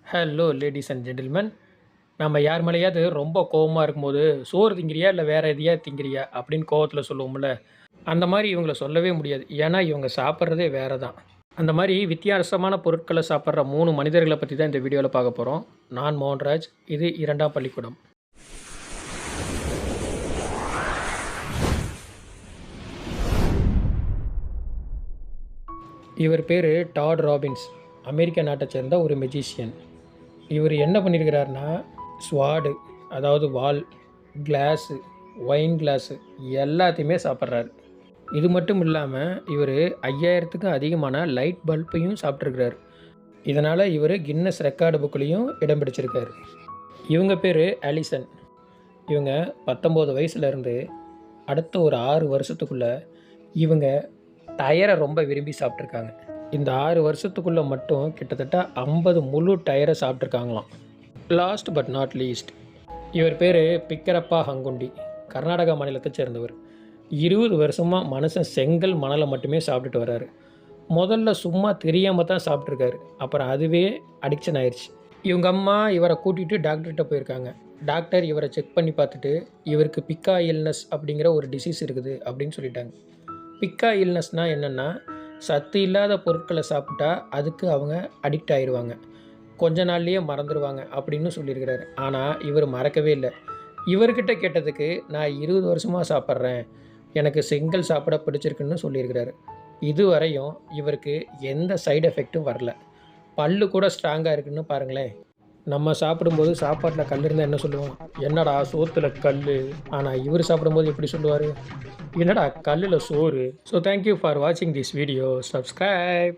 Hello ladies and gentleman. நம்ம யார் மேலேயாவது ரொம்ப கோவமா இருக்கும்போது, "சோறு திங்கிறியா? இல்ல வேற எதையா திங்கிறியா?" அப்படின்னு கோவத்தில சொல்லுவோம்ல. அந்த மாரி இவங்கள சொல்லவே முடியாது. ஏன்னா, இவங்க சாப்பிட்றதே வேற தான். அந்த மாரி வித்தியாசமான பொருட்கள சாப்பிட்ற 3 மனிதர்கள பத்தி தான் இந்த வீடியோல பார்க்க போறோம். நான் மோகன்ராஜ். இது 2ஆம் பள்ளிக்கூடம். இவர் பேரு டாட் ராபின்ஸ். அமெரிக்க நாட்டச் சேர்ந்த ஒரு மெஜிஷியன். இவர் என்ன பண்ணியிருக்கிறாருன்னா, ஸ்வாடு அதாவது வாள், கிளாஸு, ஒயின் கிளாஸு எல்லாத்தையுமே சாப்பிட்றாரு. இது மட்டும் இல்லாம, இவரு 5000த்துக்கும் அதிகமான லைட் பல்பையும் சாப்பிட்ருக்கிறாரு. இதனால் இவர் கின்னஸ் ரெக்கார்டு புக்லேயும் இடம் பிடிச்சிருக்காரு. இவங்க பேர் அலிசன். இவங்க 19 வயசுலேருந்து அடுத்த ஒரு 6 வருஷத்துக்குள்ளே இவங்க டயரை ரொம்ப விரும்பி சாப்பிட்ருக்காங்க. இந்த 6 வருஷத்துக்குள்ளே மட்டும் கிட்டத்தட்ட 50 முழு டயரை சாப்பிட்ருக்காங்களாம். லாஸ்ட் பட் நாட் லீஸ்ட், இவர் பேர் பிக்கரப்பா ஹங்குண்டி. கர்நாடகா மாநிலத்தை சேர்ந்தவர். 20 வருஷமாக மனுஷன் செங்கல் மணலை மட்டுமே சாப்பிட்டுட்டு வர்றாரு. முதல்ல சும்மா தெரியாமல் தான் சாப்பிட்ருக்காரு. அப்புறம் அதுவே அடிக்ஷன் ஆயிடுச்சு. இவங்க அம்மா இவரை கூட்டிகிட்டு டாக்டர்கிட்ட போயிருக்காங்க. டாக்டர் இவரை செக் பண்ணி பார்த்துட்டு, இவருக்கு பிக்கா இல்னஸ் அப்படிங்கிற ஒரு டிசீஸ் இருக்குது அப்படின்னு சொல்லிட்டாங்க. பிக்கா இல்னஸ்னால் என்னென்னா, சத்து இல்லாத பொருட்களை சாப்பிட்டா அதுக்கு அவங்க அடிக்ட் ஆயிடுவாங்க, கொஞ்ச நாள்லேயே மறந்துடுவாங்க அப்படின்னு சொல்லியிருக்கிறாரு. ஆனால் இவர் மறக்கவே இல்லை. இவர்கிட்ட கேட்டதுக்கு, நான் 20 வருஷமாக சாப்பிட்றேன், எனக்கு செங்கல் சாப்பிட பிடிச்சிருக்குன்னு சொல்லியிருக்கிறாரு. இதுவரையும் இவருக்கு எந்த சைடு எஃபெக்ட்டும் வரல. பல்லு கூட ஸ்ட்ராங்காக இருக்குன்னு பாருங்களேன். நம்ம சாப்பிடும்போது சாப்பாட்டில் கல் இருந்தால் என்ன சொல்லுவோம்? என்னடா சோத்தில் கல். ஆனால் இவர் சாப்பிடும்போது எப்படி சொல்லுவார்? என்னடா கல்லில் சோறு. ஸோ தேங்க்யூ ஃபார் வாட்சிங் திஸ் வீடியோ. சப்ஸ்கிரைப்.